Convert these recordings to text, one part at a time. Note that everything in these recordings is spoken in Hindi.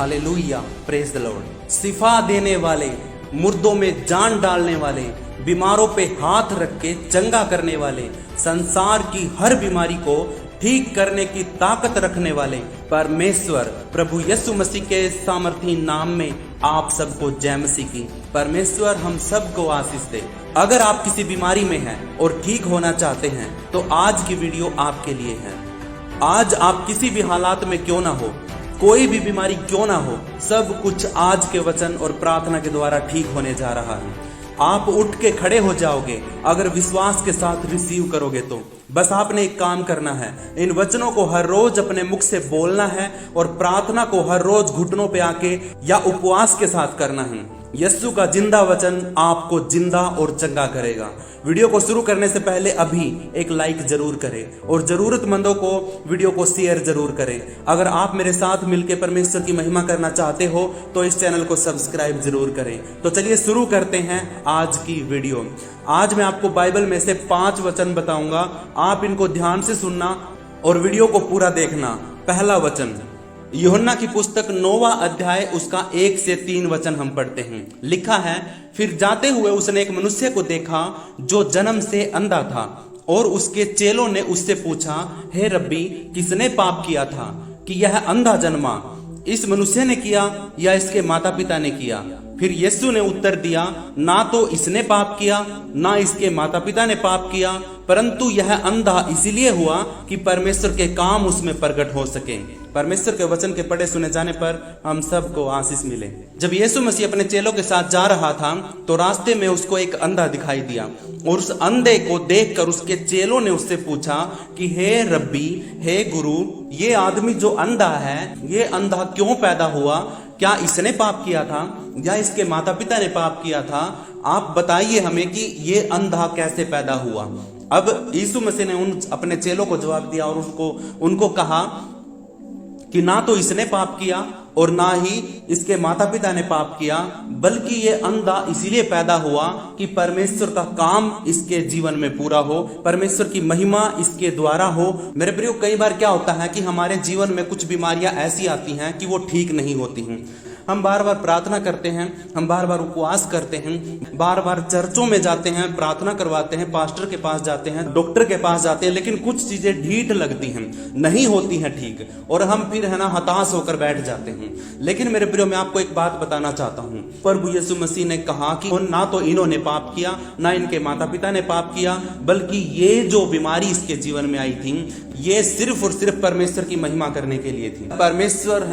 Hallelujah, praise the Lord. शिफा देने वाले, मुर्दों में जान डालने वाले, बीमारों पे हाथ रख के चंगा करने वाले, संसार की हर बीमारी को ठीक करने की ताकत रखने वाले परमेश्वर प्रभु यीशु मसीह के सामर्थी नाम में आप सबको जय मसीह की। परमेश्वर हम सबको आशीष दे। अगर आप किसी बीमारी में हैं और ठीक होना चाहते हैं तो आज की वीडियो आपके लिए है। आज आप किसी भी हालात में क्यों ना हो, कोई भी बीमारी क्यों ना हो, सब कुछ आज के वचन और प्रार्थना के द्वारा ठीक होने जा रहा है। आप उठ के खड़े हो जाओगे अगर विश्वास के साथ रिसीव करोगे तो। बस आपने एक काम करना है, इन वचनों को हर रोज अपने मुख से बोलना है और प्रार्थना को हर रोज घुटनों पे आके या उपवास के साथ करना है। यीशु का जिंदा वचन आपको जिंदा और चंगा करेगा। वीडियो को शुरू करने से पहले अभी एक लाइक जरूर करें और जरूरतमंदों को वीडियो को शेयर जरूर करें। अगर आप मेरे साथ मिलकर परमेश्वर की महिमा करना चाहते हो तो इस चैनल को सब्सक्राइब जरूर करें। तो चलिए शुरू करते हैं आज की वीडियो। आज मैं आपको बाइबल में से 5 वचन बताऊंगा, आप इनको ध्यान से सुनना और वीडियो को पूरा देखना। पहला वचन यूहन्ना की पुस्तक 9वां अध्याय उसका 1 से 3 वचन हम पढ़ते हैं। लिखा है, फिर जाते हुए उसने एक मनुष्य को देखा जो जन्म से अंधा था और उसके चेलों ने उससे पूछा, हे रब्बी, किसने पाप किया था कि यह अंधा जन्मा, इस मनुष्य ने किया या इसके माता पिता ने किया? फिर यीशु ने उत्तर दिया, ना तो इसने पाप किया ना इसके माता पिता ने पाप किया, परंतु यह अंधा इसलिए हुआ कि परमेश्वर के काम उसमें प्रकट हो सके। परमेश्वर के वचन के पढ़े सुने जाने पर हम सबको आशीष मिले। जब यीशु मसीह अपने चेलों के साथ जा रहा था तो रास्ते में उसको एक अंधा दिखाई दिया और उस अंधे को देखकर उसके चेलों ने उससे पूछा कि हे रब्बी, हे गुरु, ये आदमी जो अंधा है, ये अंधा क्यों पैदा हुआ? क्या इसने पाप किया था या इसके माता पिता ने पाप किया था? आप बताइए हमें कि ये अंधा कैसे पैदा हुआ। अब यीशु मसीह ने उन अपने चेलों को जवाब दिया और उनको कहा कि ना तो इसने पाप किया और ना ही इसके माता पिता ने पाप किया, बल्कि ये अंधा इसीलिए पैदा हुआ कि परमेश्वर का काम इसके जीवन में पूरा हो, परमेश्वर की महिमा इसके द्वारा हो। मेरे प्रियो, कई बार क्या होता है कि हमारे जीवन में कुछ बीमारियां ऐसी आती हैं कि वो ठीक नहीं होती हैं। हम बार बार प्रार्थना करते हैं, हम बार बार उपवास करते हैं, बार बार चर्चों में जाते हैं, प्रार्थना करवाते हैं, पास्टर के पास जाते हैं, डॉक्टर के पास जाते हैं, लेकिन कुछ चीजें ढीठ लगती हैं, नहीं होती हैं ठीक, और हम फिर हताश होकर बैठ जाते हैं। लेकिन मेरे प्रियो, मैं आपको एक बात बताना चाहता हूँ। प्रभु यीशु मसीह ने कहा कि ना तो इन्होंने पाप किया ना इनके माता पिता ने पाप किया, बल्कि ये जो बीमारी इसके जीवन में आई थी ये सिर्फ और सिर्फ परमेश्वर की महिमा करने के लिए थी। परमेश्वर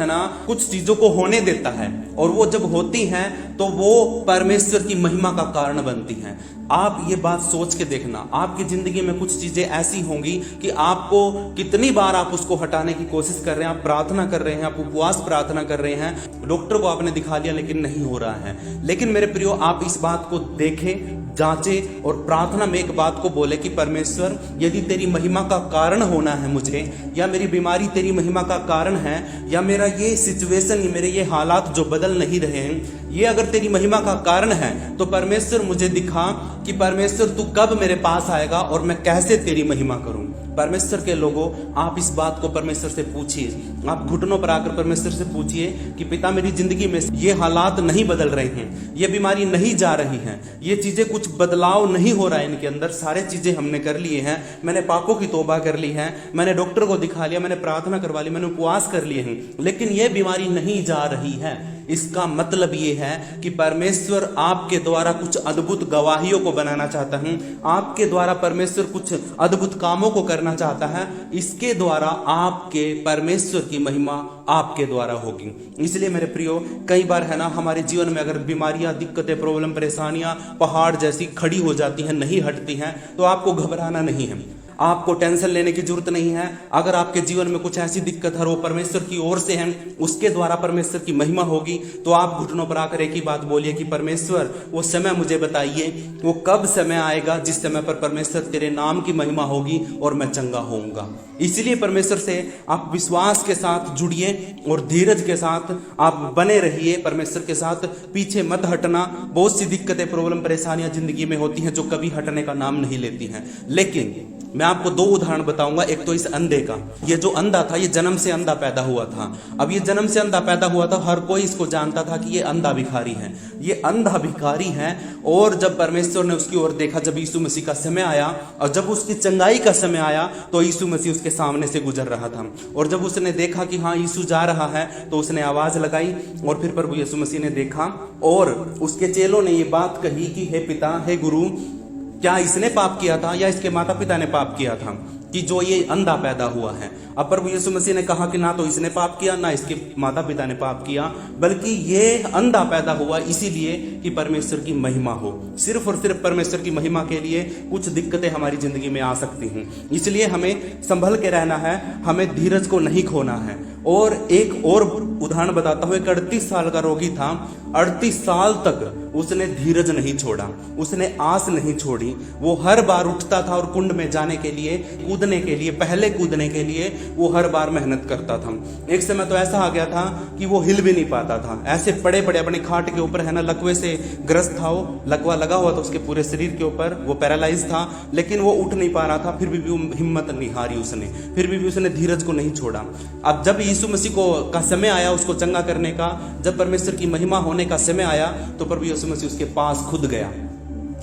कुछ चीजों को होने देता है और वो जब होती हैं तो वो परमेश्वर की महिमा का कारण बनती हैं। आप ये बात सोच के देखना, आपकी जिंदगी में कुछ चीजें ऐसी होंगी कि आपको कितनी बार आप उसको हटाने की कोशिश कर रहे हैं, आप प्रार्थना कर रहे हैं, आप उपवास प्रार्थना कर रहे हैं, डॉक्टर को आपने दिखा लिया लेकिन नहीं हो रहा है। लेकिन मेरे प्रियो, आप इस बात को देखें, जांचें और प्रार्थना में एक बात को बोले कि परमेश्वर, यदि तेरी महिमा का कारण होना है मुझे, या मेरी बीमारी तेरी महिमा का कारण है, या मेरा ये सिचुएशन, मेरे ये हालात जो बदल नहीं रहे हैं, ये अगर तेरी महिमा का कारण है तो परमेश्वर मुझे दिखा कि परमेश्वर तू कब मेरे पास आएगा और मैं कैसे तेरी महिमा करूं। परमेश्वर के लोगों, आप इस बात को परमेश्वर से पूछिए। आप घुटनों पर आकर परमेश्वर से पूछिए कि पिता, मेरी जिंदगी में ये हालात नहीं बदल रहे हैं, ये बीमारी नहीं जा रही है, ये चीजें कुछ बदलाव नहीं हो रहा है इनके अंदर। सारे चीजें हमने कर लिए हैं, मैंने पापों की तौबा कर ली है, मैंने डॉक्टर को दिखा लिया, मैंने प्रार्थना करवा ली, मैंने उपवास कर लिए हैं, लेकिन ये बीमारी नहीं जा रही है। इसका मतलब ये है कि परमेश्वर आपके द्वारा कुछ अद्भुत गवाहियों को बनाना चाहता है, आपके द्वारा परमेश्वर कुछ अद्भुत कामों को करना चाहता है। इसके द्वारा आपके परमेश्वर की महिमा आपके द्वारा होगी। इसलिए मेरे प्रियो, कई बार हमारे जीवन में अगर बीमारियां, दिक्कतें, प्रॉब्लम, परेशानियां पहाड़ जैसी खड़ी हो जाती हैं, नहीं हटती हैं, तो आपको घबराना नहीं है, आपको टेंशन लेने की जरूरत नहीं है। अगर आपके जीवन में कुछ ऐसी दिक्कत है वो परमेश्वर की ओर से है, उसके द्वारा परमेश्वर की महिमा होगी, तो आप घुटनों पर आकर एक ही बात बोलिए कि परमेश्वर, वो समय मुझे बताइए, वो कब समय आएगा जिस समय पर परमेश्वर तेरे नाम की महिमा होगी और मैं चंगा होऊंगा। इसलिए परमेश्वर से आप विश्वास के साथ जुड़िए और धीरज के साथ आप बने रहिए, परमेश्वर के साथ पीछे मत हटना। बहुत सी दिक्कतें, प्रॉब्लम, परेशानियां जिंदगी में होती हैं जो कभी हटने का नाम नहीं लेती हैं, लेकिन मैं आपको दो उदाहरण बताऊंगा। एक तो इस अंधे का, ये जो अंधा था ये जन्म से अंधा पैदा हुआ था। अब ये जन्म से अंधा पैदा हुआ था, हर कोई इसको जानता था कि ये अंधा भिखारी है, ये अंधा भिखारी है। और जब परमेश्वर ने उसकी ओर देखा, जब यीशु मसीह का समय आया और जब उसकी चंगाई का समय आया, तो यीशु मसीह उसके सामने से गुजर रहा था। और जब उसने देखा कि हाँ यीशु जा रहा है, तो उसने आवाज लगाई और फिर प्रभु यीशु मसीह ने देखा और उसके चेलों ने ये बात कही कि हे पिता, हे गुरु, क्या इसने पाप किया था या इसके माता पिता ने पाप किया था कि जो ये अंधा पैदा हुआ है? अब प्रभु यीशु मसीह ने कहा कि ना तो इसने पाप किया, ना इसके माता पिता ने पाप किया, बल्कि ये अंधा पैदा हुआ इसीलिए कि परमेश्वर की महिमा हो। सिर्फ और सिर्फ परमेश्वर की महिमा के लिए कुछ दिक्कतें हमारी जिंदगी में आ सकती हैं, इसलिए हमें संभल के रहना है, हमें धीरज को नहीं खोना है। और एक और उदाहरण बताता हूं। एक 38 साल का रोगी था, 38 साल तक उसने धीरज नहीं छोड़ा, उसने आस नहीं छोड़ी। वो हर बार उठता था और कुंड में जाने के लिए, कूदने के लिए, पहले कूदने के लिए वो हर बार मेहनत करता था। एक समय तो ऐसा आ गया था कि वो हिल भी नहीं पाता था, ऐसे पड़े पड़े अपनी खाट के ऊपर, है ना, लकवे से ग्रस्त था, वो लकवा लगा हुआ था उसके पूरे शरीर के ऊपर, वो पैरालाइज था, लेकिन वो उठ नहीं पा रहा था। फिर भी वो हिम्मत नहीं हारी उसने, फिर भी उसने धीरज को नहीं छोड़ा। अब जब यीशु मसीह को का समय आया उसको चंगा करने का, जब परमेश्वर की महिमा होने का समय आया, तो प्रभु यीशु मसीह उसके पास खुद गया।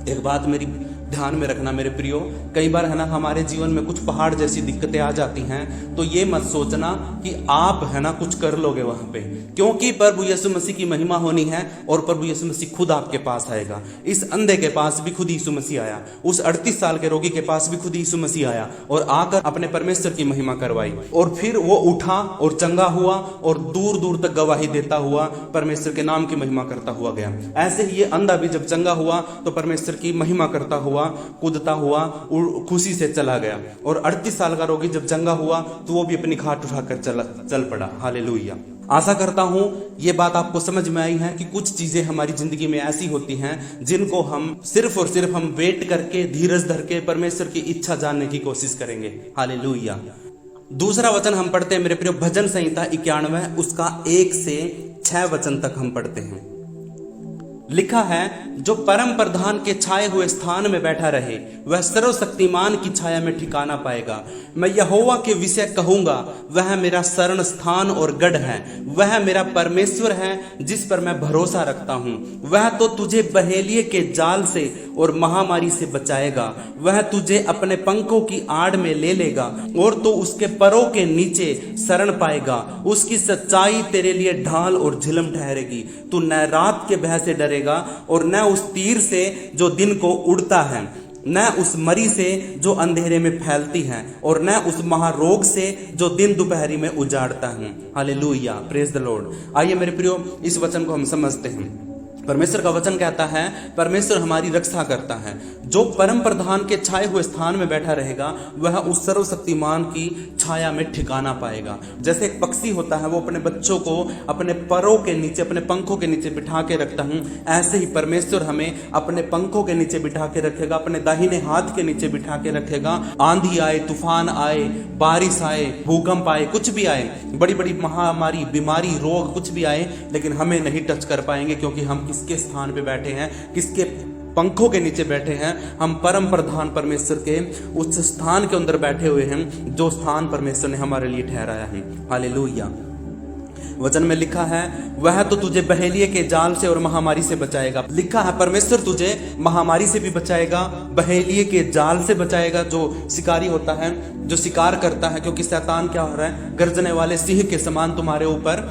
एक बात मेरी ध्यान में रखना मेरे प्रियो, कई बार, है ना, हमारे जीवन में कुछ पहाड़ जैसी दिक्कतें आ जाती हैं, तो ये मत सोचना कि आप, है ना, कुछ कर लोगे वहां पे, क्योंकि प्रभु यीशु मसीह की महिमा होनी है और प्रभु यीशु मसीह खुद आपके पास आएगा। इस अंधे के पास भी खुद यीशु मसीह आया, उस 38 साल के रोगी के पास भी खुद यीशु मसीह आया और आकर अपने परमेश्वर की महिमा करवाई, और फिर वो उठा और चंगा हुआ और दूर दूर तक गवाही देता हुआ परमेश्वर के नाम की महिमा करता हुआ गया। ऐसे ही ये अंधा भी जब चंगा हुआ तो परमेश्वर की महिमा करता हुआ, कूदता हुआ खुशी से चला गया। और 38 साल का रोगी जब चंगा हुआ तो वो भी अपनी खाट उठाकर चल पड़ा। हालेलुया। आशा करता हूं ये बात आपको समझ में आई है कि कुछ चीजें हमारी जिंदगी में ऐसी होती हैं जिनको हम सिर्फ और सिर्फ हम वेट करके, धीरज धर के परमेश्वर की इच्छा जानने की कोशिश करेंगे। हालेलुया। दूसरा वचन हम पढ़ते हैं मेरे प्रिय, भजन संहिता 91 उसका 1 से 6 वचन तक हम पढ़ते हैं। लिखा है, जो परम प्रधान के छाए हुए स्थान में बैठा रहे वह सर्वशक्तिमान की छाया में ठिकाना पाएगा। मैं यहोवा के विषय कहूंगा, वह मेरा शरण स्थान और गढ़ है, वह मेरा परमेश्वर है जिस पर मैं भरोसा रखता हूँ। वह तो तुझे बहेलिए के जाल से और महामारी से बचाएगा, वह तुझे अपने पंखों की आड़ में ले लेगा और तो उसके परों के नीचे शरण पाएगा। उसकी सच्चाई तेरे लिए ढाल और झिलम ठहरेगी। तू न रात के भय से डरेगा और न उस तीर से जो दिन को उड़ता है, न उस मरी से जो अंधेरे में फैलती है, और न उस महारोग से जो दिन दोपहरी में उजाड़ता है। Hallelujah, praise the Lord. आइए मेरे प्रियो, इस वचन को हम समझते हैं। परमेश्वर का वचन कहता है, परमेश्वर हमारी रक्षा करता है। जो परम प्रधान के छाए हुए स्थान में बैठा रहेगा वह उस सर्वशक्तिमान की छाया में ठिकाना पाएगा। जैसे एक पक्षी होता है, वो अपने बच्चों को अपने परों के नीचे, अपने पंखों के नीचे बिठा के रखता हूं, ऐसे ही परमेश्वर हमें अपने पंखों के नीचे बिठा के रखेगा, अपने दाहिने हाथ के नीचे बिठा के रखेगा। आंधी आए, तूफान आए, बारिश आए, भूकंप आए, कुछ भी आए, बड़ी बड़ी महामारी, बीमारी, रोग कुछ भी आए, लेकिन हमें नहीं टच कर पाएंगे, क्योंकि हम किसके स्थान पे बैठे हैं, किसके पंखों के नीचे बैठे हैं? हम परम प्रधान परमेश्वर के उस स्थान के अंदर बैठे हुए हैं जो स्थान परमेश्वर ने हमारे लिए ठहराया है। हालेलुया। वचन में लिखा है, वह तो तुझे बहेलिए के जाल से और महामारी से बचाएगा। लिखा है, परमेश्वर तुझे महामारी से भी बचाएगा, बहेलिए के जाल से बचाएगा। जो शिकारी होता है, जो शिकार करता है, क्योंकि शैतान क्या हो रहा है, गर्जने वाले सिंह के समान तुम्हारे ऊपर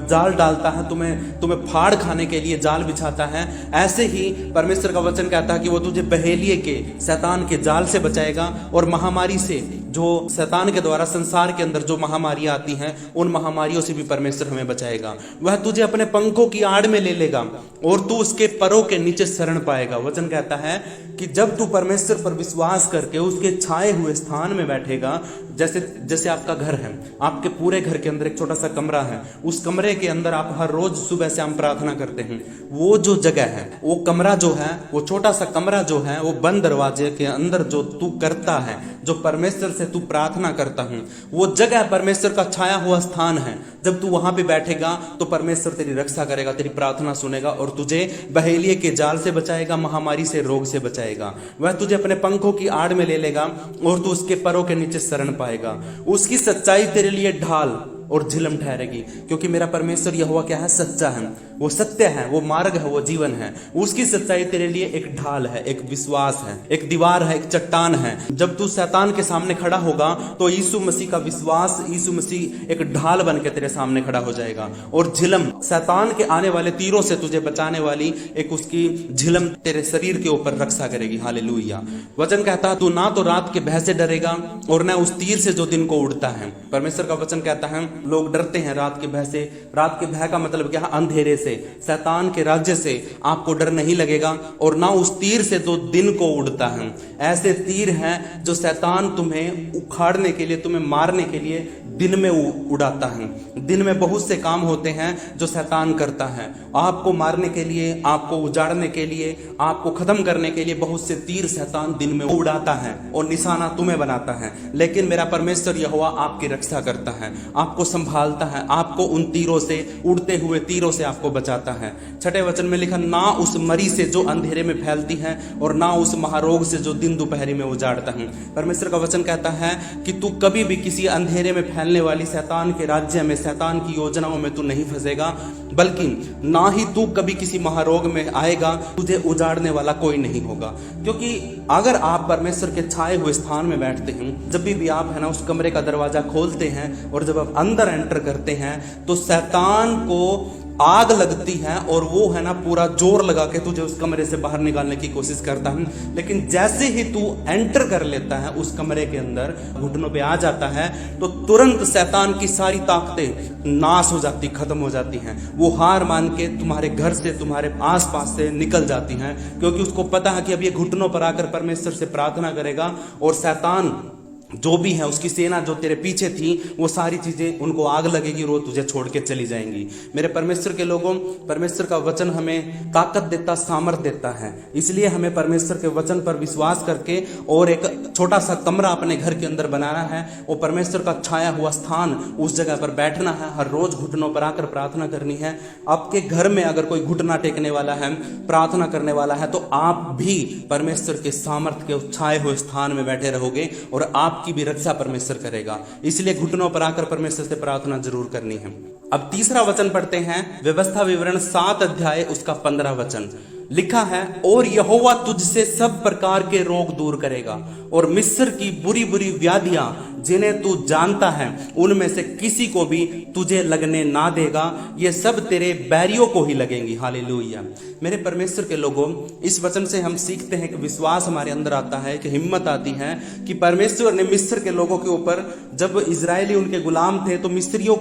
जाल डालता है, तुम्हें फाड़ खाने के लिए जाल बिछाता है। ऐसे ही परमेश्वर का वचन कहता है कि वो तुझे बहेलिए के, शैतान के जाल से बचाएगा, और महामारी से, जो शैतान के द्वारा संसार के अंदर जो महामारियां आती हैं, उन महामारियों से भी परमेश्वर हमें बचाएगा। वह तुझे अपने पंखों की आड़ में ले लेगा और तू उसके परों के नीचे शरण पाएगा। वचन कहता है कि जब तू परमेश्वर पर विश्वास करके उसके छाए हुए स्थान में बैठेगा, जैसे आपका घर है, आपके पूरे घर के अंदर एक छोटा सा कमरा है, उस कमरे के अंदर आप हर रोज सुबह से हम प्रार्थना करते हैं। वो जो जगह है, वो कमरा जो है, वो छोटा सा कमरा जो है, वो बंद दरवाजे के अंदर जो तू करता है, जो परमेश्वर से तू प्रार्थना करता है, वो जगह परमेश्वर का छाया हुआ स्थान है। जब तू वहां पे बैठेगा तो परमेश्वर तेरी रक्षा करेगा, तेरी प्रार्थना सुनेगा और तुझे बहेलिए के जाल से बचाएगा, महामारी से, रोग से बचाएगा। वह तुझे अपने पंखों की आड़ में ले लेगा और तू उसके परों के नीचे शरण पाएगा। उसकी सच्चाई तेरे लिए ढाल और झिलम ठहरेगी, क्योंकि मेरा परमेश्वर यहोवा क्या है? सच्चा है, वो सत्य है, वो मार्ग है, वो जीवन है। उसकी सच्चाई तेरे लिए एक ढाल है, एक विश्वास है, एक दीवार है, एक चट्टान है। जब तू शैतान के सामने खड़ा होगा तो यीशु मसीह का विश्वास, यीशु मसीह एक ढाल बन के तेरे सामने खड़ा हो जाएगा। और झिलम, शैतान के आने वाले तीरों से तुझे बचाने वाली एक उसकी झिलम तेरे शरीर के ऊपर रक्षा करेगी। हालेलुया। वचन कहता है तू ना तो रात के भय से डरेगा और न उस तीर से जो दिन को उड़ता है। परमेश्वर का वचन कहता है लोग डरते हैं रात के भय से। रात के भय का मतलब क्या है? अंधेरे से, शैतान के राज्य से आपको डर नहीं लगेगा और ना उस तीर से जो दिन को उड़ता है। ऐसे तीर हैं जो शैतान तुम्हें उखाड़ने के लिए, तुम्हें मारने के लिए दिन में उड़ाता है। दिन में बहुत से काम होते हैं जो शैतान करता है, आपको मारने के लिए, आपको उजाड़ने के लिए, आपको खत्म करने के लिए बहुत से तीर शैतान दिन में उड़ाता है और निशाना तुम्हें बनाता है। लेकिन मेरा परमेश्वर यहोवा आपकी रक्षा करता है, आपको संभालता है, आपको उन तीरों से, उड़ते हुए तीरों से आपको बचाता है। छठे वचन में लिखा ना उस मरी से जो अंधेरे में फैलती है और ना उस महारोग से जो दिन दोपहरी में उजाड़ता है। परमेश्वर का वचन कहता है कि तू कभी भी किसी अंधेरे में फैलने वाली शैतान के राज्य में, शैतान की योजनाओं में तू नहीं फंसेगा, बल्कि ना ही तू कभी किसी महारोग में आएगा। तुझे उजाड़ने वाला कोई नहीं होगा, क्योंकि अगर आप परमेश्वर के छाए हुए स्थान में बैठते हैं, जब भी आप है ना उस कमरे का दरवाजा खोलते हैं और जब आप अंदर एंटर करते हैं तो शैतान को आग लगती है और वो है ना पूरा जोर लगा के तुझे उस कमरे से बाहर निकालने की कोशिश करता है। लेकिन जैसे ही तू एंटर कर लेता है उस कमरे के अंदर, घुटनों पे आ जाता है, तो तुरंत शैतान की सारी ताकतें नाश हो जाती, खत्म हो जाती हैं। वो हार मान के तुम्हारे घर से, तुम्हारे आसपास से निकल जाती हैं, क्योंकि उसको पता है कि अब ये घुटनों पर आकर परमेश्वर से प्रार्थना करेगा और शैतान जो भी है, उसकी सेना जो तेरे पीछे थी, वो सारी चीजें उनको आग लगेगी और वो तुझे छोड़ के चली जाएंगी। मेरे परमेश्वर के लोगों, परमेश्वर का वचन हमें ताकत देता, सामर्थ देता है। इसलिए हमें परमेश्वर के वचन पर विश्वास करके और एक छोटा सा कमरा अपने घर के अंदर बनाना है, वो परमेश्वर का छाया हुआ स्थान, उस जगह पर बैठना है, हर रोज घुटनों पर आकर प्रार्थना करनी है। आपके घर में अगर कोई घुटना टेकने वाला है, प्रार्थना करने वाला है, तो आप भी परमेश्वर के सामर्थ के छाए हुए स्थान में बैठे रहोगे और आपकी भी रक्षा परमेश्वर करेगा। इसलिए घुटनों पर आकर परमेश्वर से प्रार्थना जरूर करनी है। अब तीसरा वचन पढ़ते हैं, व्यवस्था विवरण 7 अध्याय उसका 15 वचन। लिखा है और यहोवा तुझसे सब प्रकार के रोग दूर करेगा और मिस्र की बुरी बुरी व्याधियां जिन्हें तू जानता है उनमें से किसी को भी तुझे लगने ना देगा, ये सब तेरे बैरियों को ही लगेंगी। हालेलुया। मेरे परमेश्वर के लोगों, इस वचन से हम सीखते हैं कि विश्वास हमारे अंदर आता है, कि हिम्मत आती है कि परमेश्वर ने मिस्र के लोगों के ऊपर, जब इजरायली उनके गुलाम थे, तो मिस्रियों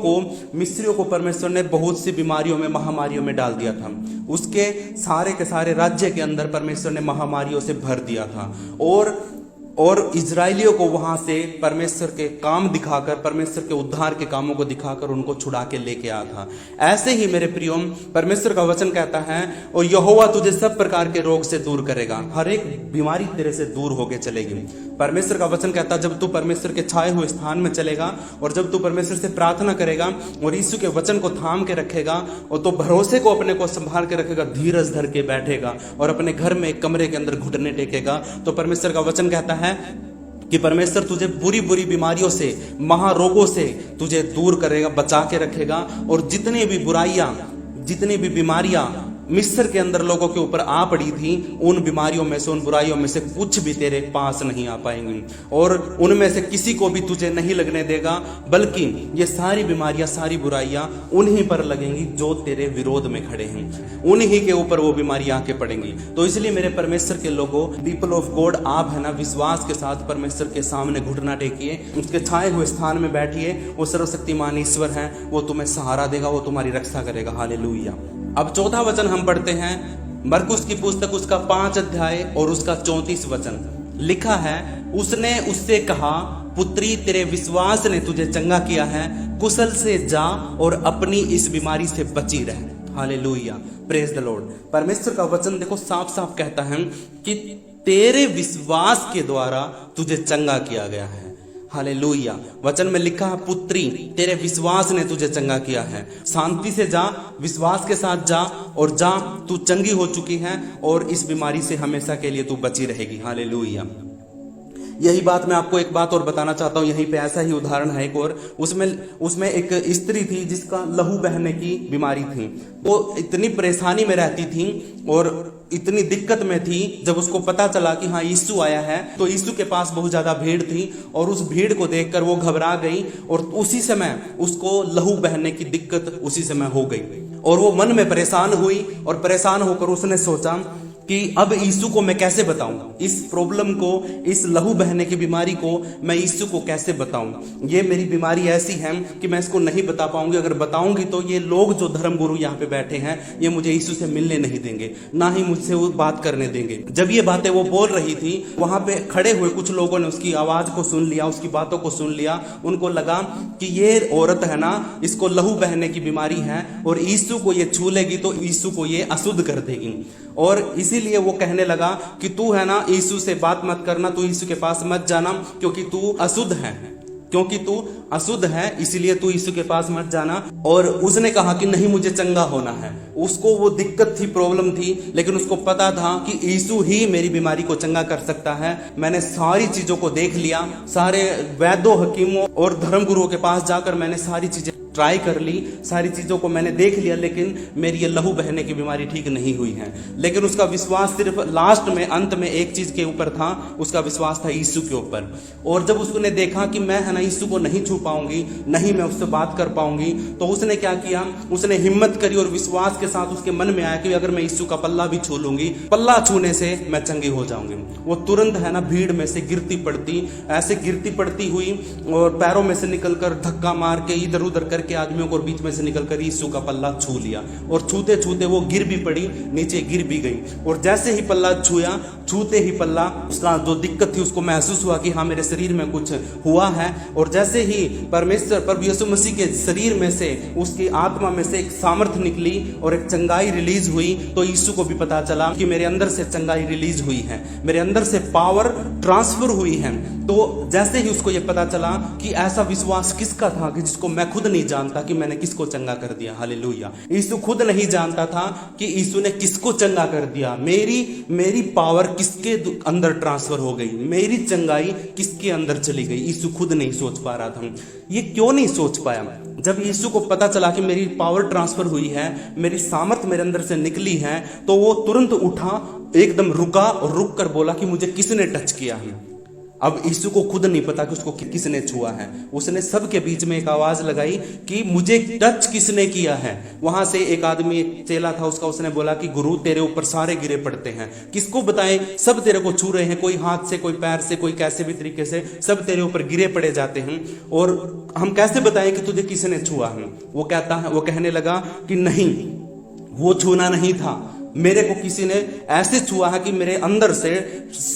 को परमेश्वर ने बहुत सी बीमारियों में, महामारियों में डाल दिया था। उसके सारे के सारे राज्य के अंदर परमेश्वर ने महामारियों से भर दिया था और इजरायलियों को वहां से परमेश्वर के काम दिखाकर, परमेश्वर के उद्धार के कामों को दिखाकर उनको छुड़ा के लेके आया था। ऐसे ही मेरे प्रियो, परमेश्वर का वचन कहता है और यहोवा तुझे सब प्रकार के रोग से दूर करेगा, हर एक बीमारी तेरे से दूर होके चलेगी। परमेश्वर का वचन कहता है जब तू परमेश्वर के छाए हुए स्थान में चलेगा और जब तू परमेश्वर से प्रार्थना करेगा और यीशु के वचन को थाम के रखेगा और तो भरोसे को अपने को संभाल के रखेगा, धीरज धर के बैठेगा और अपने घर में एक कमरे के अंदर घुटने टेकेगा, तो परमेश्वर का वचन कहता है कि परमेश्वर तुझे बुरी बुरी बीमारियों से, महारोगों से तुझे दूर करेगा, बचा के रखेगा। और जितनी भी बुराइयां, जितनी भी बीमारियां मिस्र के अंदर लोगों के ऊपर आ पड़ी थी, उन बीमारियों में से, उन बुराइयों में से कुछ भी तेरे पास नहीं आ पाएंगी और उनमें से किसी को भी तुझे नहीं लगने देगा, बल्कि ये सारी बीमारियां, सारी बुराइयां उन्हीं पर लगेंगी जो तेरे विरोध में खड़े हैं, उन्हीं के ऊपर वो बीमारियां आके पड़ेंगी। तो इसलिए मेरे परमेश्वर के लोगों, पीपल ऑफ गॉड, आप है ना विश्वास के साथ परमेश्वर के सामने घुटना टेकिए, उसके छाए हुए स्थान में बैठिए। वो सर्वशक्तिमान ईश्वर है, वो तुम्हें सहारा देगा, वो तुम्हारी रक्षा करेगा। हालेलुया। अब चौथा वचन हम पढ़ते हैं, मरकुस की पुस्तक उसका 5 अध्याय और उसका 34 वचन। लिखा है उसने उससे कहा, पुत्री तेरे विश्वास ने तुझे चंगा किया है, कुशल से जा और अपनी इस बीमारी से बची रह। Hallelujah, praise the Lord. परमेश्वर का वचन देखो साफ साफ कहता है कि तेरे विश्वास के द्वारा तुझे चंगा किया गया है। हालेलुया। वचन में लिखा है, पुत्री तेरे विश्वास ने तुझे चंगा किया है। शांति से जा, विश्वास के साथ जा और जा, तू चंगी हो चुकी है और इस बीमारी से हमेशा के लिए तू बची रहेगी। हालेलुया। यही बात मैं आपको एक बात और बताना चाहता हूँ। यहीं पे ऐसा ही उदाहरण है एक और, उसमें एक स्त्री थी जिसका लहू बहने की बीमारी थी। वो इतनी परेशानी में रहती थी और इतनी दिक्कत में थी। जब उसको पता चला कि हाँ यीशु आया है, तो यीशु के पास बहुत ज्यादा भीड़ थी और उस भीड़ को देखकर वो घबरा गई और उसी समय उसको लहू बहने की दिक्कत उसी समय हो गई और वो मन में परेशान हुई और परेशान होकर उसने सोचा कि अब यीशु को मैं कैसे बताऊं, इस प्रॉब्लम को, इस लहू बहने की बीमारी को मैं यीशु को कैसे बताऊं। ये मेरी बीमारी ऐसी है कि मैं इसको नहीं बता पाऊंगी। अगर बताऊंगी तो ये लोग जो धर्म गुरु यहाँ पे बैठे हैं ये मुझे यीशु से मिलने नहीं देंगे, ना ही मुझसे वो बात करने देंगे। जब ये बातें वो बोल रही थी, वहां पे खड़े हुए कुछ लोगों ने उसकी आवाज को सुन लिया, उसकी बातों को सुन लिया। उनको लगा कि ये औरत है ना, इसको लहू बहने की बीमारी है और यीशु को ये छू लेगी तो यीशु को ये अशुद्ध कर देगी। और इसीलिए वो कहने लगा कि तू है ना, यीशु से बात मत करना, तू यीशु के पास मत जाना, क्योंकि तू अशुद्ध है, इसीलिए तू यीशु के पास मत जाना। और उसने कहा कि नहीं, मुझे चंगा होना है। उसको वो दिक्कत थी, प्रॉब्लम थी, लेकिन उसको पता था कि यीशु ही मेरी बीमारी को चंगा कर सकता है। मैंने सारी चीजों को देख लिया, सारे वैद्यों, हकीमों और धर्म गुरुओं के पास जाकर मैंने सारी चीजें ट्राई कर ली, सारी चीजों को मैंने देख लिया, लेकिन मेरी ये लहू बहने की बीमारी ठीक नहीं हुई है। लेकिन उसका विश्वास सिर्फ लास्ट में, अंत में एक चीज के ऊपर था, उसका विश्वास था यीशु के ऊपर। और जब उसने देखा कि मैं है ना यीशु को नहीं छू पाऊंगी, नहीं मैं उससे बात कर पाऊंगी, तो उसने क्या किया, उसने हिम्मत करी और विश्वास के साथ उसके मन में आया कि अगर मैं यीशु का पल्ला भी छू लूंगी, पल्ला छूने से मैं चंगी हो जाऊंगी। वो तुरंत है ना भीड़ में से गिरती पड़ती हुई और पैरों में से निकलकर धक्का मार के इधर उधर करके आदमियों को बीच में से निकलकर यीशु का पल्ला छू लिया और छूते छूते वो गिर भी पड़ी, नीचे गिर भी गई। और जैसे ही पल्ला छूया, छूते ही पल्ला, उसका जो दिक्कत थी उसको महसूस हुआ कि हाँ मेरे शरीर में कुछ हुआ है। और जैसे ही परमेश्वर प्रभु यीशु मसीह के शरीर में से, उसकी आत्मा में से एक सामर्थ निकली और एक चंगाई रिलीज हुई, तो यीशु को भी पता चला कि मेरे अंदर से चंगाई रिलीज हुई है, मेरे अंदर से पावर ट्रांसफर हुई है। तो जैसे ही उसको ये पता चला कि ऐसा विश्वास किसका था कि जिसको मैं खुद नहीं जानता कि मैंने किसको चंगा कर दिया। हालेलुया। यीशु खुद नहीं जानता था कि यीशु ने किसको चंगा कर दिया। मेरी पावर किसके अंदर ट्रांसफर हो गई, मेरी चंगाई किसके अंदर चली गई, यीशु खुद नहीं सोच पा रहा था। ये क्यों नहीं सोच पाया? जब यीशु को पता चला कि मेरी पावर ट्रांसफर हुई है, मेरी सामर्थ मेरे अंदर से निकली है, तो वो तुरंत उठा, एकदम रुका और रुक कर बोला कि मुझे किसने टच किया है। अब यीशु को खुद नहीं पता कि उसको किसने छुआ है। उसने सबके बीच में एक आवाज लगाई कि मुझे टच किसने किया है। वहां से एक आदमी, एक चेला था उसका, उसने बोला कि गुरु तेरे ऊपर सारे गिरे पड़ते हैं, किसको बताएं, सब तेरे को छू रहे हैं, कोई हाथ से, कोई पैर से, कोई कैसे भी तरीके से, सब तेरे ऊपर गिरे पड़े जाते हैं और हम कैसे बताएं कि तुझे किसने छुआ है। वो कहने लगा कि नहीं, वो छूना नहीं था, मेरे को किसी ने ऐसे छुआ है कि मेरे अंदर से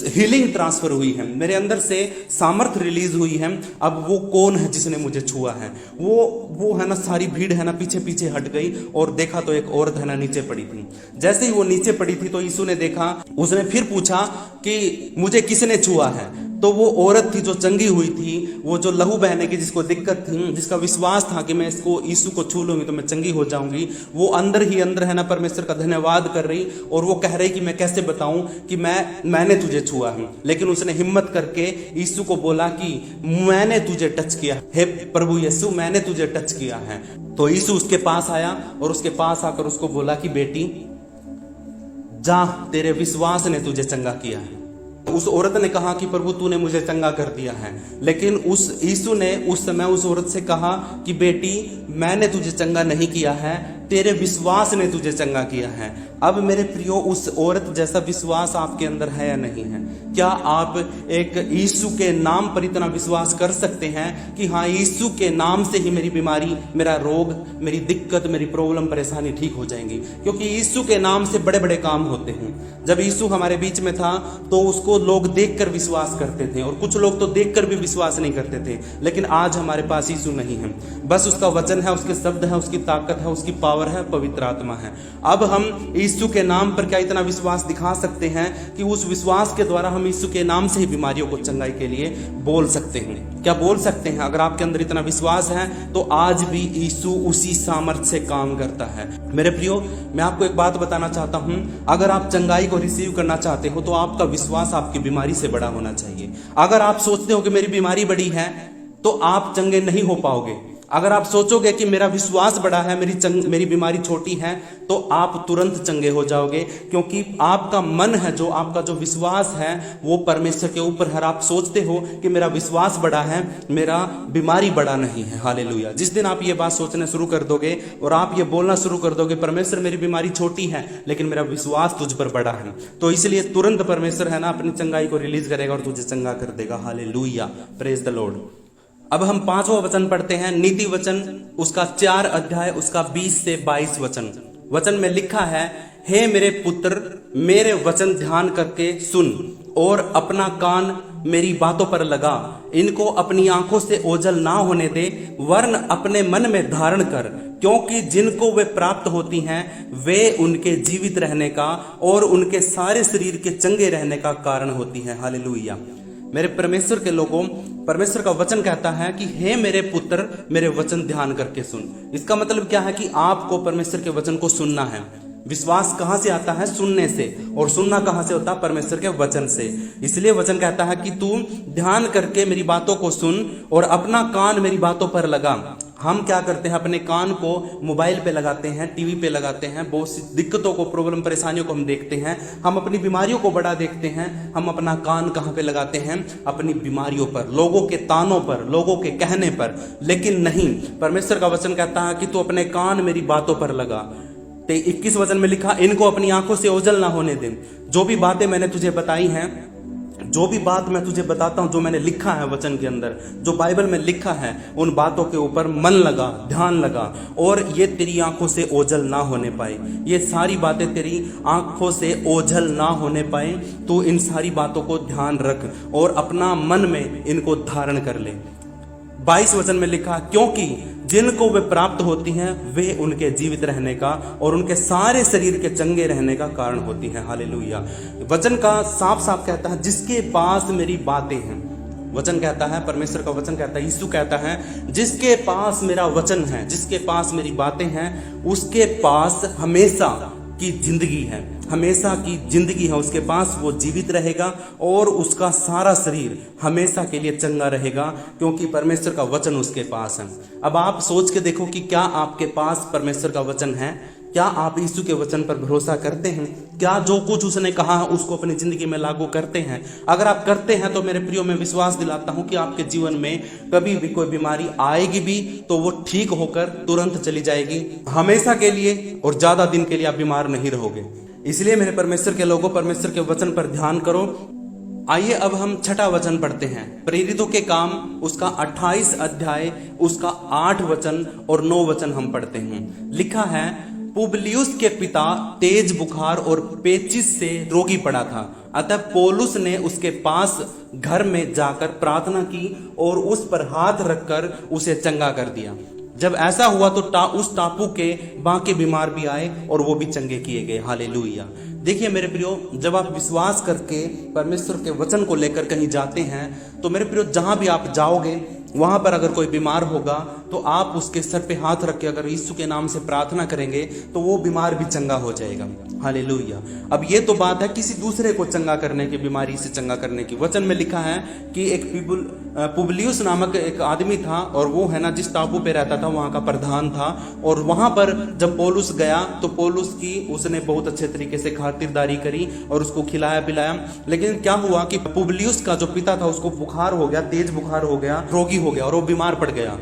हीलिंग ट्रांसफर हुई है, मेरे अंदर से सामर्थ रिलीज हुई है। अब वो कौन है जिसने मुझे छुआ है? वो है ना, सारी भीड़ है ना पीछे पीछे हट गई और देखा तो एक औरत है ना नीचे पड़ी थी। जैसे ही वो नीचे पड़ी थी तो यीशु ने देखा, उसने फिर पूछा कि मुझे किसने छुआ है। तो वो औरत थी जो चंगी हुई थी, वो जो लहू बहने की जिसको दिक्कत थी, जिसका विश्वास था कि मैं इसको यीशु को छू लूंगी तो मैं चंगी हो जाऊंगी, वो अंदर ही अंदर है ना परमेश्वर का धन्यवाद कर रही और वो कह रही कि मैं कैसे बताऊं कि मैंने तुझे छुआ है। लेकिन उसने हिम्मत करके यीशु को बोला कि मैंने तुझे टच किया, हे प्रभु यीशु मैंने तुझे टच किया है। तो यीशु उसके पास आया और उसके पास आकर उसको बोला कि बेटी जा, तेरे विश्वास ने तुझे चंगा किया है। उस औरत ने कहा कि प्रभु तूने मुझे चंगा कर दिया है, लेकिन उस यीशु ने उस समय उस औरत से कहा कि बेटी मैंने तुझे चंगा नहीं किया है, तेरे विश्वास ने तुझे चंगा किया है। अब मेरे प्रियो, उस औरत जैसा विश्वास आपके अंदर है या नहीं है? क्या आप एक यीशु के नाम पर इतना विश्वास कर सकते हैं कि हाँ यीशु के नाम से ही मेरी बीमारी, मेरा रोग, मेरी दिक्कत, मेरी प्रॉब्लम, परेशानी ठीक हो जाएंगी? क्योंकि यीशु के नाम से बड़े बड़े काम होते हैं। जब यीशु हमारे बीच में था तो उसको लोग देखकर विश्वास करते थे और कुछ लोग तो देखकर भी विश्वास नहीं करते थे। लेकिन आज हमारे पास यीशु नहीं है, बस उसका वचन है, उसके शब्द है, उसकी ताकत है, उसकी पावर पावर है, पवित्र आत्मा है। अब हम यीशु के नाम पर क्या इतना विश्वास दिखा सकते हैं कि उस विश्वास के द्वारा हम यीशु के नाम से ही बीमारियों को चंगाई के लिए बोल सकते हैं। क्या बोल सकते हैं? अगर आपके अंदर इतना विश्वास है तो आज भी यीशु उसी सामर्थ्य से काम करता है। मेरे प्रियो, मैं आपको एक बात बताना चाहता हूं, अगर आप चंगाई को रिसीव करना चाहते हो तो आपका विश्वास आपकी बीमारी से बड़ा होना चाहिए। अगर आप सोचते हो कि मेरी बीमारी बड़ी है तो आप चंगे नहीं हो पाओगे। अगर आप सोचोगे कि मेरा विश्वास बड़ा है, मेरी बीमारी छोटी है, तो आप तुरंत चंगे हो जाओगे, क्योंकि आपका मन है, जो आपका जो विश्वास है वो परमेश्वर के ऊपर है। आप सोचते हो कि मेरा विश्वास बड़ा है, मेरा बीमारी बड़ा नहीं है। हालेलुया। जिस दिन आप ये बात सोचना शुरू कर दोगे और आप ये बोलना शुरू कर दोगे, परमेश्वर मेरी बीमारी छोटी है लेकिन मेरा विश्वास तुझ पर बड़ा है, तो इसलिए तुरंत परमेश्वर है ना अपनी चंगाई को रिलीज करेगा और तुझे चंगा कर देगा। Hallelujah, praise the Lord. अब हम 5वां वचन पढ़ते हैं, नीति वचन उसका 4 अध्याय उसका 20 से 22 वचन। वचन में लिखा है, हे मेरे पुत्र, मेरे वचन ध्यान करके सुन और अपना कान मेरी बातों पर लगा। इनको अपनी आंखों से ओझल ना होने दे, वरन अपने मन में धारण कर, क्योंकि जिनको वे प्राप्त होती हैं वे उनके जीवित रहने का और उनके सारे शरीर के चंगे रहने का कारण होती हैं। हालेलुया। मेरे परमेश्वर के लोगों, परमेश्वर का वचन कहता है कि हे मेरे पुत्र, मेरे वचन ध्यान करके सुन। इसका मतलब क्या है कि आपको परमेश्वर के वचन को सुनना है। विश्वास कहां से आता है? सुनने से। और सुनना कहां से होता है? परमेश्वर के वचन से। इसलिए वचन कहता है कि तू ध्यान करके मेरी बातों को सुन और अपना कान मेरी बातों पर लगा। हम क्या करते हैं? अपने कान को मोबाइल पे लगाते हैं, टीवी पे लगाते हैं, बहुत सी दिक्कतों को, प्रॉब्लम, परेशानियों को हम देखते हैं, हम अपनी बीमारियों को बड़ा देखते हैं। हम अपना कान कहां पे लगाते हैं? अपनी बीमारियों पर, लोगों के तानों पर, लोगों के कहने पर। लेकिन नहीं, परमेश्वर का वचन कहता है कि तू अपने कान मेरी बातों पर लगा। 21 वचन में लिखा, इनको अपनी आंखों से ओझल ना होने दे। जो भी बातें मैंने तुझे बताई हैं, जो भी बात मैं तुझे बताता हूं, जो मैंने लिखा है वचन के अंदर, जो बाइबल में लिखा है, उन बातों के ऊपर मन लगा, ध्यान लगा, और ये तेरी आंखों से ओझल ना होने पाए। ये सारी बातें तेरी आंखों से ओझल ना होने पाए। तो इन सारी बातों को ध्यान रख और अपना मन में इनको धारण कर ले। 22 वचन में लिखा, क्योंकि जिनको वे प्राप्त होती हैं वे उनके जीवित रहने का और उनके सारे शरीर के चंगे रहने का कारण होती हैं। हालेलुया। वचन का साफ साफ कहता है, जिसके पास मेरी बातें हैं। वचन कहता है, परमेश्वर का वचन कहता है, यीशु कहता है, जिसके पास मेरा वचन है, जिसके पास मेरी बातें हैं, उसके पास हमेशा की जिंदगी है। हमेशा की जिंदगी है उसके पास। वो जीवित रहेगा और उसका सारा शरीर हमेशा के लिए चंगा रहेगा, क्योंकि परमेश्वर का वचन उसके पास है। अब आप सोच के देखो कि क्या आपके पास परमेश्वर का वचन है? क्या आप यीशु के वचन पर भरोसा करते हैं? क्या जो कुछ उसने कहा है उसको अपनी जिंदगी में लागू करते हैं? अगर आप करते हैं तो मेरे प्रियो, मैं विश्वास दिलाता हूं कि आपके जीवन में कभी भी कोई बीमारी आएगी भी तो वो ठीक होकर तुरंत चली जाएगी, हमेशा के लिए, और ज्यादा दिन के लिए आप बीमार नहीं रहोगे। इसलिए मेरे परमेश्वर के लोगों, परमेश्वर के वचन पर ध्यान करो। आइए अब हम 6ठा वचन पढ़ते हैं, प्रेरितों के काम उसका 28 अध्याय उसका 8 वचन और 9 वचन हम पढ़ते हैं। लिखा है, पुबलियुस के पिता तेज बुखार और पेचिस से रोगी पड़ा था, अतः पौलुस ने उसके पास घर में जाकर प्रार्थना की और उस पर हाथ रखकर उसे चंगा कर दिया। जब ऐसा हुआ तो उस टापू के बाकी बीमार भी आए और वो भी चंगे किए गए। हालेलुया। देखिए मेरे प्रियो, जब आप विश्वास करके परमेश्वर के वचन को लेकर कहीं जाते हैं तो मेरे प्रियो, जहां भी आप जाओगे वहां पर अगर कोई बीमार होगा तो आप उसके सर पे हाथ रख के अगर यीशु के नाम से प्रार्थना करेंगे तो वो बीमार भी चंगा हो जाएगा। हालेलुया। अब ये तो बात है किसी दूसरे को चंगा करने की, बीमारी से चंगा करने की। वचन में लिखा है कि एक पुबलियुस नामक एक आदमी था और वो है ना जिस टापू पे रहता था वहां का प्रधान था, और वहां पर जब पौलुस गया तो पौलुस की उसने बहुत अच्छे तरीके से खातिरदारी करी और उसको खिलाया पिलाया। लेकिन क्या हुआ कि पुबलियुस का जो पिता था उसको बुखार हो गया, तेज बुखार हो गया, रोगी हो गया और वो बीमार पड़ गया।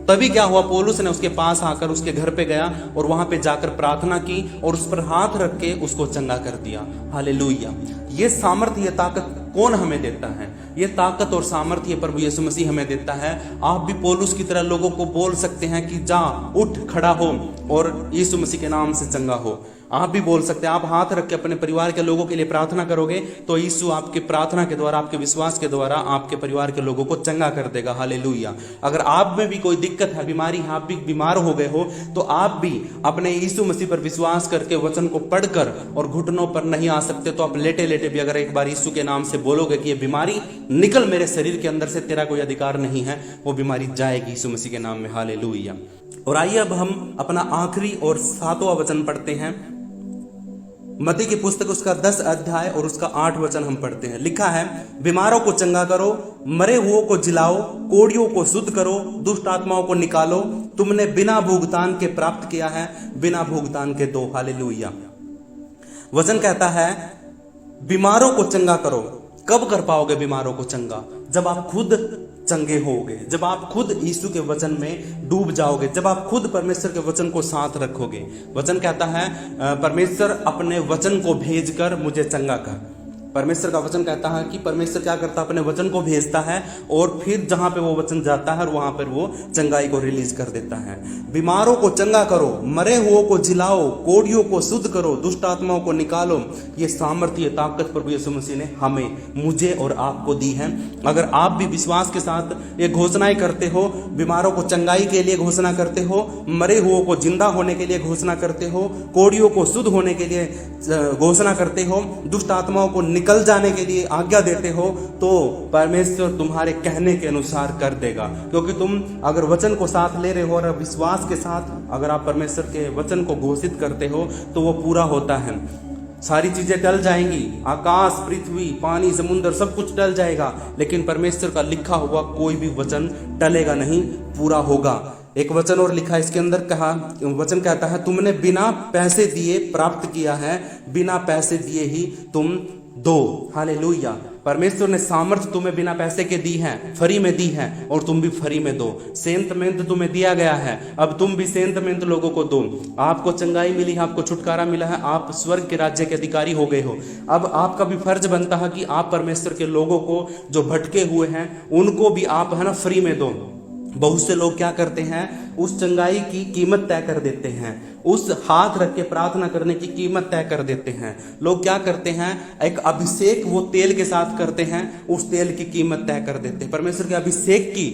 तभी क्या हुआ, पौलुस ने उसके पास आकर उसके घर पे गया और वहां पे जाकर प्रार्थना की और उस पर हाथ रख के उसको चंगा कर दिया। हालेलुया। ये सामर्थ्य, ये ताकत कौन हमें देता है? ये ताकत और सामर्थ्य प्रभु यीशु मसीह हमें देता है। आप भी पौलुस की तरह लोगों को बोल सकते हैं कि जा, उठ, खड़ा हो और यीशु मसीह के नाम से चंगा हो। आप भी बोल सकते हैं। आप हाथ रख के अपने परिवार के लोगों के लिए प्रार्थना करोगे तो यीशु आपके प्रार्थना के द्वारा, आपके विश्वास के द्वारा आपके परिवार के लोगों को चंगा कर देगा। हालेलुया। अगर आप में भी कोई दिक्कत है, बीमारी है, आप भी बीमार हो गए हो, तो आप भी अपने यीशु मसीह पर विश्वास करके वचन को पढ़कर और घुटनों पर नहीं आ सकते तो आप लेटे लेटे भी अगर एक बार यीशु के नाम से बोलोगे कि ये बीमारी निकल मेरे शरीर के अंदर से, तेरा कोई अधिकार नहीं है, वो बीमारी जाएगी यीशु मसीह के नाम में। हालेलुया। और आइए अब हम अपना आखिरी और 7वां वचन पढ़ते हैं। मत्ती की पुस्तक उसका 10 अध्याय और उसका 8 वचन हम पढ़ते हैं। लिखा है, बीमारों को चंगा करो, मरे हुओं को जिलाओ, कोढ़ियों को शुद्ध करो, दुष्ट आत्माओं को निकालो। तुमने बिना भुगतान के प्राप्त किया है, बिना भुगतान के दो। हालेलुया। वचन कहता है बीमारों को चंगा करो। कब कर पाओगे बीमारों को चंगा? जब आप खुद चंगे होगे, जब आप खुद यीशु के वचन में डूब जाओगे, जब आप खुद परमेश्वर के वचन को साथ रखोगे। वचन कहता है परमेश्वर अपने वचन को भेजकर मुझे चंगा कर। परमेश्वर का वचन कहता है कि परमेश्वर क्या करता है, अपने वचन को भेजता है और फिर जहां पे वो वचन जाता है वहां पर वो चंगाई को रिलीज कर देता है। बीमारों को चंगा करो, मरे हुओं को जिलाओ, कोढ़ियों को शुद्ध करो, दुष्ट आत्माओं को निकालो। ये सामर्थ्य, ताकत प्रभु यीशु मसीह ने हमें, मुझे और आपको दी है। अगर आप भी विश्वास के साथ ये घोषणाएं करते हो, बीमारों को चंगाई के लिए घोषणा करते हो, मरे हुओं को जिंदा होने के लिए घोषणा करते हो, कोढ़ियों को शुद्ध होने के लिए घोषणा करते हो, दुष्ट आत्माओं को निकल जाने के लिए आज्ञा देते हो, तो परमेश्वर तुम्हारे कहने के अनुसार कर देगा। क्योंकि तुम अगर वचन को साथ ले रहे हो और विश्वास के साथ अगर आप परमेश्वर के वचन को घोषित करते हो तो वो पूरा होता है। सारी चीजें टल जाएंगी, आकाश, पृथ्वी, पानी, समुद्र सब कुछ टल जाएगा, लेकिन परमेश्वर का लिखा हुआ कोई भी वचन टलेगा नहीं, पूरा होगा। एक वचन और लिखा इसके अंदर, कहा वचन कहता है तुमने बिना पैसे दिए प्राप्त किया है, बिना पैसे दिए ही तुम दो। हालेलुया। परमेश्वर ने सामर्थ तुम्हें बिना पैसे के दी है, फ्री में दी है, और तुम भी फ्री में दो। सेंतमेंत तुम्हें दिया गया है, अब तुम भी सेंतमेंत लोगों को दो। आपको चंगाई मिली है, आपको छुटकारा मिला है, आप स्वर्ग के राज्य के अधिकारी हो गए हो। अब आपका भी फर्ज बनता है कि आप परमेश्वर के लोगों को जो भटके हुए हैं उनको भी आप है ना फ्री में दो। बहुत से लोग क्या करते हैं, उस चंगाई की कीमत तय कर देते हैं, उस हाथ रख के प्रार्थना करने की कीमत तय कर देते हैं। लोग क्या करते हैं, एक अभिषेक वो तेल के साथ करते हैं, उस तेल की कीमत तय कर देते हैं। परमेश्वर के अभिषेक की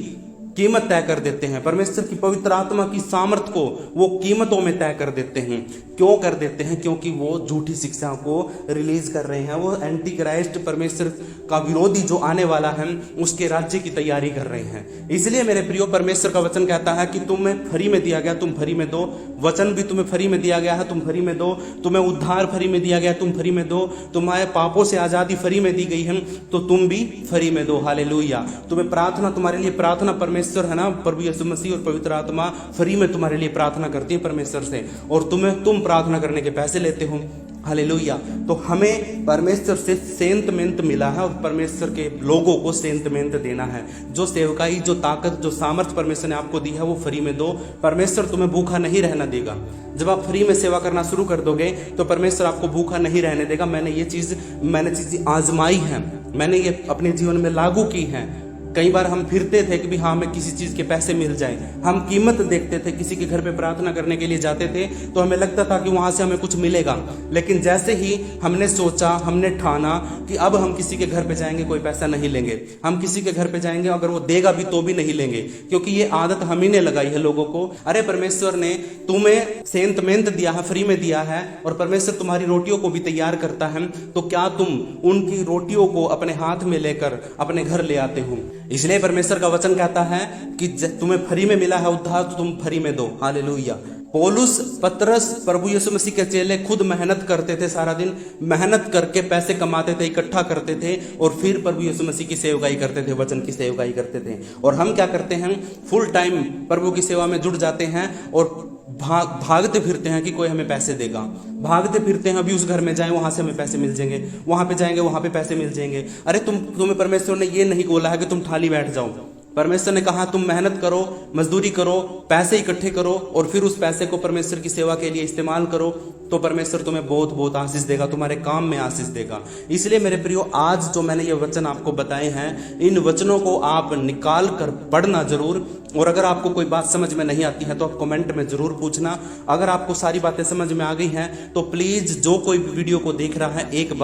कीमत तय कर देते हैं, परमेश्वर की पवित्र आत्मा की सामर्थ को वो कीमतों में तय कर देते हैं। क्यों कर देते हैं? क्योंकि वो झूठी शिक्षाओं को रिलीज कर रहे हैं, वो एंटी क्राइस्ट, परमेश्वर का विरोधी जो आने वाला है उसके राज्य की तैयारी कर रहे हैं। इसलिए मेरे प्रियो, परमेश्वर का वचन कहता है कि तुम्हें फ्री में दिया गया, तुम फ्री में दो। वचन भी तुम्हें फ्री में दिया गया है, तुम फ्री में दो। तुम्हें उद्धार फ्री में दिया गया, तुम फ्री में दो। तुम्हारे पापों से आजादी फ्री में दी गई है, तो तुम भी फ्री में दो। हालेलुया। तुम्हें प्रार्थना, तुम्हारे लिए प्रार्थना परमेश्वर है ना, प्रभु यीशु मसीह और पवित्र आत्मा फ्री में तुम्हारे लिए प्रार्थना करती है परमेश्वर से, और तुम प्रार्थना करने के पैसे लेते हो। हालेलुया। तो हमें परमेश्वर से सेंतमेंट मिला है और परमेश्वर के लोगों को सेंतमेंट देना है। जो सेवकाई, जो ताकत, जो सामर्थ परमेश्वर ने आपको दी है वो फ्री में दो। परमेश्वर तुम्हें भूखा नहीं रहना देगा। जब आप फ्री में सेवा करना शुरू कर दोगे तो परमेश्वर आपको भूखा नहीं रहने देगा। मैंने ये चीज आजमाई है, मैंने ये अपने जीवन में लागू की है। कई बार हम फिरते थे कि भी हाँ हमें किसी चीज के पैसे मिल जाए, हम कीमत देखते थे, किसी के घर पे प्रार्थना करने के लिए जाते थे तो हमें लगता था कि वहां से हमें कुछ मिलेगा। लेकिन जैसे ही हमने सोचा, हमने ठाना कि अब हम किसी के घर पे जाएंगे कोई पैसा नहीं लेंगे, हम किसी के घर पे जाएंगे अगर वो देगा भी तो भी नहीं लेंगे, क्योंकि ये आदत हम ही ने लगाई है लोगों को। अरे परमेश्वर ने तुम्हें सेंतमेंट दिया है, फ्री में दिया है, और परमेश्वर तुम्हारी रोटियों को भी तैयार करता है, तो क्या तुम उनकी रोटियों को अपने हाथ में लेकर अपने घर ले आते हो? इसलिए परमेश्वर का वचन कहता है कि तुम्हें फ्री में मिला है उद्धार, तो तुम फ्री में दो। हालेलुया। पौलुस, पतरस, प्रभु यीशु मसीह के चेले खुद मेहनत करते थे, सारा दिन मेहनत करके पैसे कमाते थे, इकट्ठा करते थे, और फिर प्रभु यीशु मसीह की सेवकाई करते थे, वचन की सेवकाई करते थे। और हम क्या करते हैं, फुल टाइम प्रभु की सेवा में जुड़ जाते हैं और भागते फिरते हैं कि कोई हमें पैसे देगा, भागते फिरते हैं अभी उस घर में जाएं वहां से हमें पैसे मिल जाएंगे, वहां पे जाएंगे वहां पे पैसे मिल जाएंगे। अरे तुम्हें परमेश्वर ने ये नहीं बोला है कि तुम थाली बैठ जाओ। परमेश्वर ने कहा तुम मेहनत करो, मजदूरी करो, पैसे इकट्ठे करो, और फिर उस पैसे को परमेश्वर की सेवा के लिए इस्तेमाल करो, तो परमेश्वर तुम्हें बहुत बहुत आशीष देगा, तुम्हारे काम में आशीष देगा। इसलिए मेरे प्रियो, आज जो मैंने ये वचन आपको बताए हैं, इन वचनों को आप निकाल कर पढ़ना जरूर, और अगर आपको कोई बात समझ में नहीं आती है तो आप कमेंट में ज़रूर पूछना। अगर आपको सारी बातें समझ में आ गई हैं तो प्लीज़ जो कोई भी वीडियो को देख रहा है एक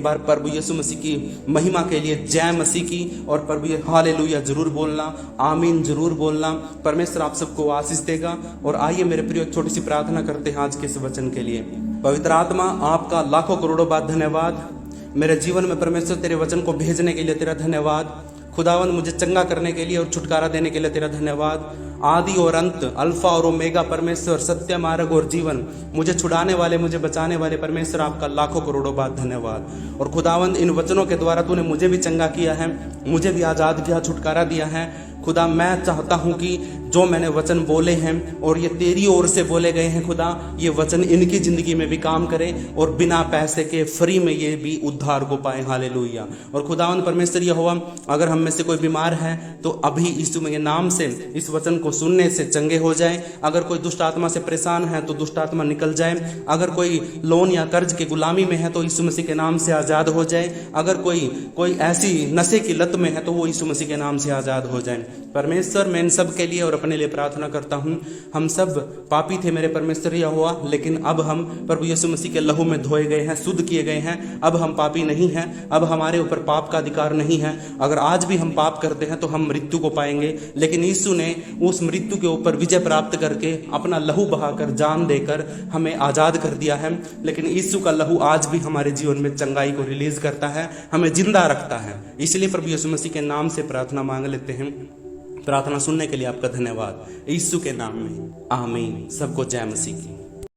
बार प्रभु यीशु मसीह की महिमा के लिए जय मसीह की और प्रभु हालेलुया जरूर बोलना, आमीन जरूर बोलना। परमेश्वर आप सबको आशीष देगा। और आइए मेरे प्रिय एक छोटी सी प्रार्थना करते हैं आज के इस वचन के लिए। पवित्र आत्मा, आपका लाखों करोड़ों बार धन्यवाद। मेरे जीवन में परमेश्वर तेरे वचन को भेजने के लिए तेरा धन्यवाद। खुदावंद, मुझे चंगा करने के लिए और छुटकारा देने के लिए तेरा धन्यवाद। आदि और अंत, अल्फा और ओमेगा परमेश्वर, सत्य, मार्ग और जीवन, मुझे छुड़ाने वाले, मुझे बचाने वाले परमेश्वर, आपका लाखों करोड़ों बार धन्यवाद। और खुदावंद, इन वचनों के द्वारा तूने मुझे भी चंगा किया है, मुझे भी आज़ाद किया, छुटकारा दिया है। खुदा, मैं चाहता हूँ कि जो मैंने वचन बोले हैं और ये तेरी ओर से बोले गए हैं खुदा, ये वचन इनकी ज़िंदगी में भी काम करें और बिना पैसे के फ्री में ये भी उद्धार को पाए। हालेलुया। और खुदावंद परमेश्वर यहोवा, अगर हम में से कोई बीमार है तो अभी यीशु के नाम से इस वचन को सुनने से चंगे हो जाए। अगर कोई दुष्ट आत्मा से परेशान है तो दुष्ट आत्मा निकल जाए। अगर कोई लोन या कर्ज की गुलामी में है तो यीशु मसीह के नाम से आज़ाद हो जाए। अगर कोई ऐसी नशे की लत में है तो वो यीशु मसीह के नाम से आज़ाद हो जाए। परमेश्वर, मैं इन सब के लिए और अपने लिए प्रार्थना करता हूँ। हम सब पापी थे मेरे परमेश्वर यहोवा, लेकिन अब हम प्रभु यीशु मसीह के लहू में धोए गए हैं, शुद्ध किए गए हैं। अब हम पापी नहीं हैं, अब हमारे ऊपर पाप का अधिकार नहीं है। अगर आज भी हम पाप करते हैं तो हम मृत्यु को पाएंगे, लेकिन यीशु ने उस मृत्यु के ऊपर विजय प्राप्त करके अपना लहू बहाकर, जान देकर हमें आज़ाद कर दिया है। लेकिन यीशु का लहू आज भी हमारे जीवन में चंगाई को रिलीज करता है, हमें जिंदा रखता है। इसलिए प्रभु यीशु मसीह के नाम से प्रार्थना मांग लेते हैं। प्रार्थना सुनने के लिए आपका धन्यवाद। यीशु के नाम में आमीन। सबको जय मसीह की।